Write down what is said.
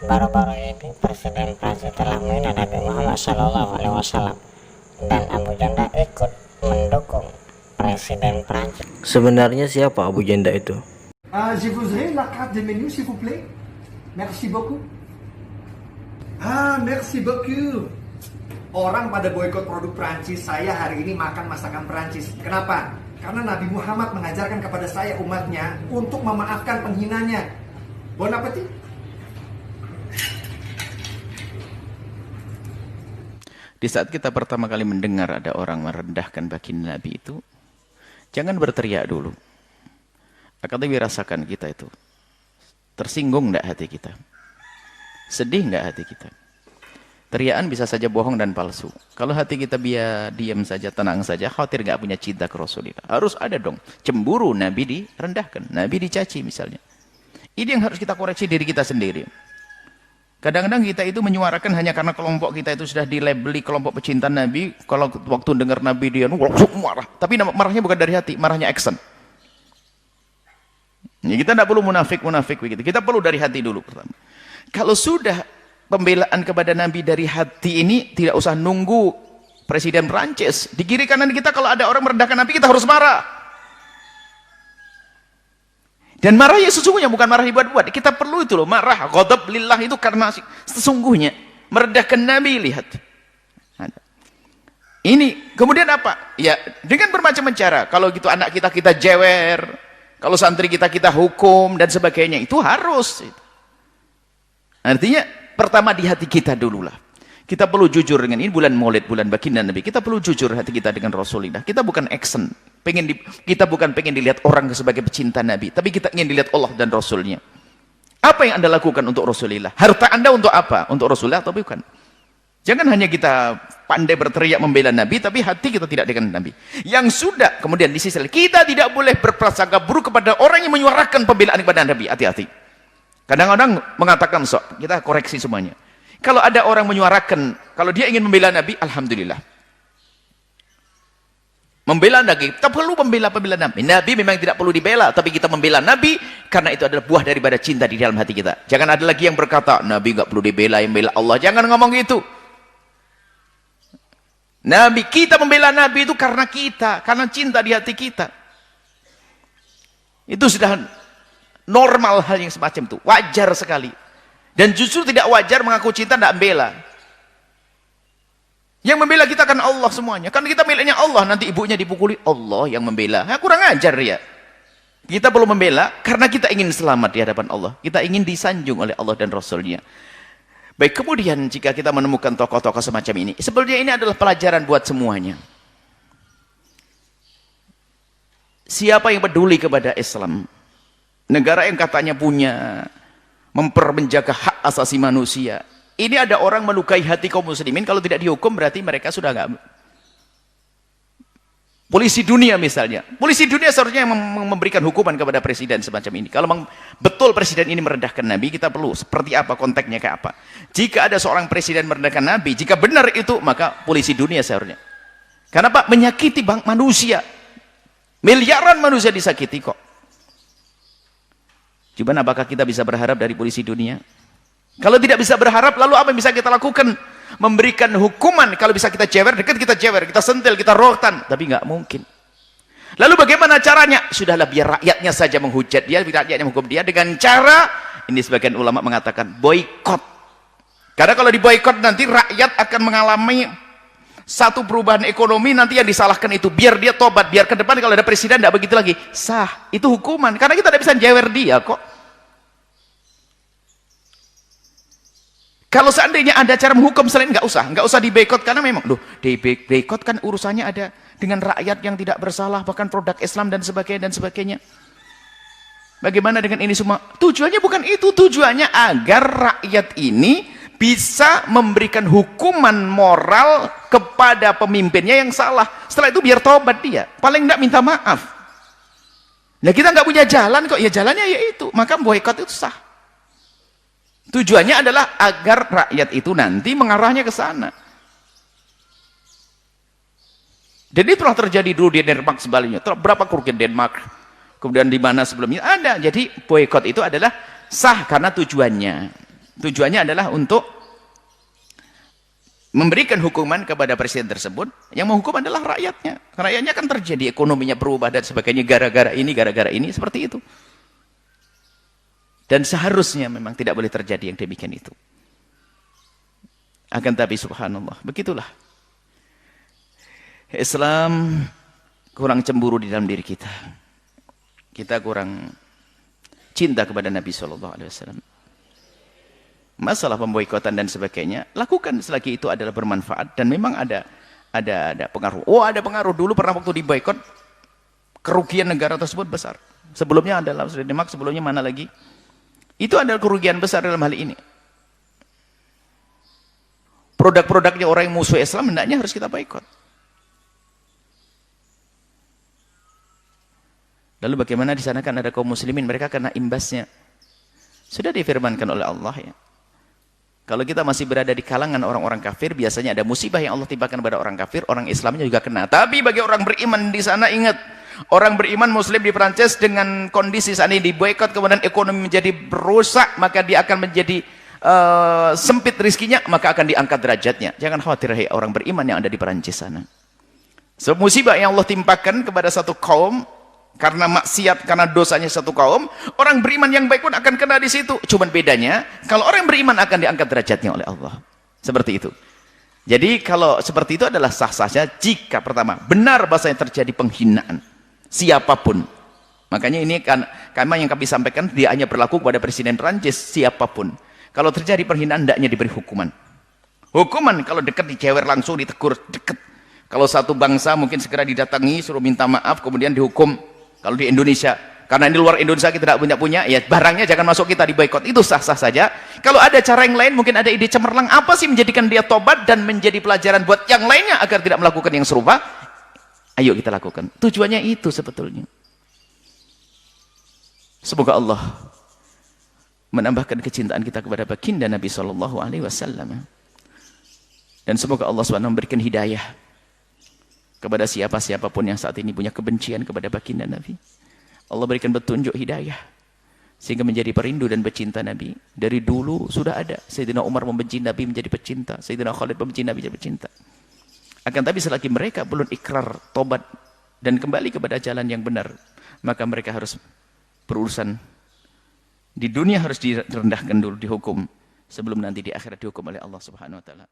Baru-baru ini Presiden Prancis telah menghina Nabi Muhammad SAW dan Abu Janda ikut mendukung Presiden Prancis. Sebenarnya siapa Abu Janda itu? Je voudrais la carte de menu, s'il vous plaît. Merci beaucoup. Merci beaucoup. Orang pada boikot produk Prancis, saya hari ini makan masakan Prancis. Kenapa? Karena Nabi Muhammad mengajarkan kepada saya umatnya untuk memaafkan penghinanya. Bon appétit. Di saat kita pertama kali mendengar ada orang merendahkan baginda Nabi itu, jangan berteriak dulu. Akan tapi rasakan kita itu. Tersinggung enggak hati kita? Sedih enggak hati kita? Teriakan bisa saja bohong dan palsu. Kalau hati kita biar diam saja, tenang saja, khawatir enggak punya cinta ke Rasulullah. Harus ada dong. Cemburu Nabi direndahkan, Nabi dicaci misalnya. Ini yang harus kita koreksi diri kita sendiri. Kadang-kadang kita itu menyuarakan hanya karena kelompok kita itu sudah dilabeli kelompok pecinta Nabi. Kalau waktu dengar Nabi dia marah. Tapi marahnya bukan dari hati, marahnya action. Ya, kita tidak perlu munafik begitu. Kita perlu dari hati dulu pertama. Kalau sudah pembelaan kepada Nabi dari hati ini, tidak usah nunggu Presiden Prancis. Di kiri kanan kita kalau ada orang merendahkan Nabi, kita harus marah. Dan marahnya sesungguhnya bukan marah dibuat-buat. Kita perlu itu loh, marah, ghadab lillah itu karena sesungguhnya merendahkan Nabi, lihat. Ini kemudian apa? Ya, dengan bermacam cara. Kalau gitu anak kita jewer, kalau santri kita hukum dan sebagainya, itu harus. Artinya pertama di hati kita dululah. Kita perlu jujur dengan ini bulan Maulid, bulan baginda Nabi. Kita perlu jujur hati kita dengan Rasulullah. Kita bukan action. Kita bukan pengen dilihat orang sebagai pecinta Nabi, tapi kita ingin dilihat Allah dan Rasulnya. Apa yang Anda lakukan untuk Rasulullah? Harta Anda untuk apa? Untuk Rasulullah atau bukan? Jangan hanya kita pandai berteriak membela Nabi, tapi hati kita tidak dengan Nabi. Yang sudah, kemudian di sisi lain, kita tidak boleh berprasangka buruk kepada orang yang menyuarakan pembelaan kepada Nabi. Hati-hati. Kadang-kadang mengatakan, kita koreksi semuanya. Kalau ada orang menyuarakan, kalau dia ingin membela Nabi, alhamdulillah. Membela Nabi, kita perlu membela Nabi. Nabi memang tidak perlu dibela, tapi kita membela Nabi karena itu adalah buah daripada cinta di dalam hati kita. Jangan ada lagi yang berkata, Nabi nggak perlu dibela, yang bela Allah. Jangan ngomong gitu. Nabi, kita membela Nabi itu karena kita, karena cinta di hati kita. Itu sudah normal hal yang semacam itu, wajar sekali. Dan justru tidak wajar mengaku cinta tidak membela. Yang membela kita kan Allah semuanya. Kan kita miliknya Allah, nanti ibunya dipukuli, Allah yang membela. Kurang ajar ya. Kita perlu membela karena kita ingin selamat di hadapan Allah. Kita ingin disanjung oleh Allah dan Rasulnya. Baik, kemudian jika kita menemukan tokoh-tokoh semacam ini, sebenarnya ini adalah pelajaran buat semuanya. Siapa yang peduli kepada Islam? Negara yang katanya punya menjaga hak asasi manusia. Ini ada orang melukai hati kaum muslimin, kalau tidak dihukum berarti mereka sudah enggak. Polisi dunia misalnya. Polisi dunia seharusnya yang memberikan hukuman kepada presiden semacam ini. Kalau memang betul presiden ini merendahkan Nabi, kita perlu seperti apa, konteksnya kayak apa. Jika ada seorang presiden merendahkan Nabi, jika benar itu, maka polisi dunia seharusnya. Karena Pak, menyakiti manusia. Miliaran manusia disakiti kok. Cuman apakah kita bisa berharap dari polisi dunia? Kalau tidak bisa berharap, lalu apa yang bisa kita lakukan? Memberikan hukuman. Kalau bisa kita jewer, dekat kita jewer, kita sentil, kita rotan. Tapi nggak mungkin. Lalu bagaimana caranya? Sudahlah, biar rakyatnya saja menghujat dia, biar rakyatnya menghukum dia dengan cara, ini sebagian ulama mengatakan boikot. Karena kalau diboikot nanti rakyat akan mengalami satu perubahan ekonomi, nanti yang disalahkan itu biar dia tobat, biar ke depan kalau ada presiden tidak begitu lagi. Sah, itu hukuman. Karena kita tidak bisa jewer dia kok. Kalau seandainya ada cara menghukum selain nggak usah diboikot, karena memang diboikot kan urusannya ada dengan rakyat yang tidak bersalah, bahkan produk Islam dan sebagainya. Bagaimana dengan ini semua? Tujuannya bukan itu, tujuannya agar rakyat ini bisa memberikan hukuman moral kepada pemimpinnya yang salah. Setelah itu biar tobat dia, paling nggak minta maaf. Nah, kita nggak punya jalan kok, ya jalannya yaitu, maka boikot itu sah. Tujuannya adalah agar rakyat itu nanti mengarahnya ke sana. Dan itu telah terjadi dulu di Denmark sebaliknya. Berapa kerugian Denmark? Kemudian di mana sebelumnya ada. Jadi boikot itu adalah sah karena tujuannya. Tujuannya adalah untuk memberikan hukuman kepada presiden tersebut. Yang menghukum adalah rakyatnya. Rakyatnya kan terjadi ekonominya berubah dan sebagainya gara-gara ini, seperti itu. Dan seharusnya memang tidak boleh terjadi yang demikian itu. Akan tapi subhanallah, begitulah. Islam kurang cemburu di dalam diri kita. Kita kurang cinta kepada Nabi SAW. Masalah pemboikotan dan sebagainya, lakukan selagi itu adalah bermanfaat dan memang ada pengaruh. Oh, ada pengaruh. Dulu pernah waktu diboikot, kerugian negara tersebut besar. Sebelumnya adalah Denmark, sebelumnya mana lagi? Itu adalah kerugian besar dalam hal ini. Produk-produknya orang yang musuh Islam hendaknya harus kita boikot. Lalu bagaimana di sana kan ada kaum muslimin, mereka kena imbasnya. Sudah difirmankan oleh Allah ya. Kalau kita masih berada di kalangan orang-orang kafir, biasanya ada musibah yang Allah timpakan kepada orang kafir, orang Islamnya juga kena. Tapi bagi orang beriman di sana, ingat, orang beriman muslim di Prancis dengan kondisi saat ini diboikot, kemudian ekonomi menjadi rusak, maka dia akan menjadi sempit rizkinya, maka akan diangkat derajatnya. Jangan khawatir hai orang beriman yang ada di Prancis sana. Sebab musibah yang Allah timpakan kepada satu kaum karena maksiat, karena dosanya satu kaum, orang beriman yang baik pun akan kena di situ. Cuman bedanya, kalau orang beriman akan diangkat derajatnya oleh Allah. Seperti itu. Jadi kalau seperti itu adalah sah-sah saja jika pertama benar bahasanya terjadi penghinaan siapapun. Makanya ini kan yang kami sampaikan, dia hanya berlaku kepada Presiden Prancis, siapapun. Kalau terjadi penghinaan, hendaknya diberi hukuman. Hukuman kalau dekat dicewer langsung, ditegur dekat. Kalau satu bangsa mungkin segera didatangi, suruh minta maaf, kemudian dihukum. Kalau di Indonesia, karena di luar Indonesia kita tidak punya, ya barangnya jangan masuk, kita diboikot. Itu sah-sah saja. Kalau ada cara yang lain, mungkin ada ide cemerlang, apa sih menjadikan dia tobat dan menjadi pelajaran buat yang lainnya agar tidak melakukan yang serupa? Ayo kita lakukan. Tujuannya itu sebetulnya. Semoga Allah menambahkan kecintaan kita kepada baginda Nabi SAW. Dan semoga Allah SWT memberikan hidayah kepada siapapun yang saat ini punya kebencian kepada baginda Nabi. Allah berikan petunjuk hidayah sehingga menjadi perindu dan pecinta Nabi. Dari dulu sudah ada. Sayyidina Umar membenci Nabi menjadi pecinta, Sayyidina Khalid membenci Nabi menjadi pecinta. Akan tapi selagi mereka belum ikrar tobat dan kembali kepada jalan yang benar, maka mereka harus berurusan di dunia, harus direndahkan dulu, dihukum, sebelum nanti di akhirat dihukum oleh Allah Subhanahu wa taala.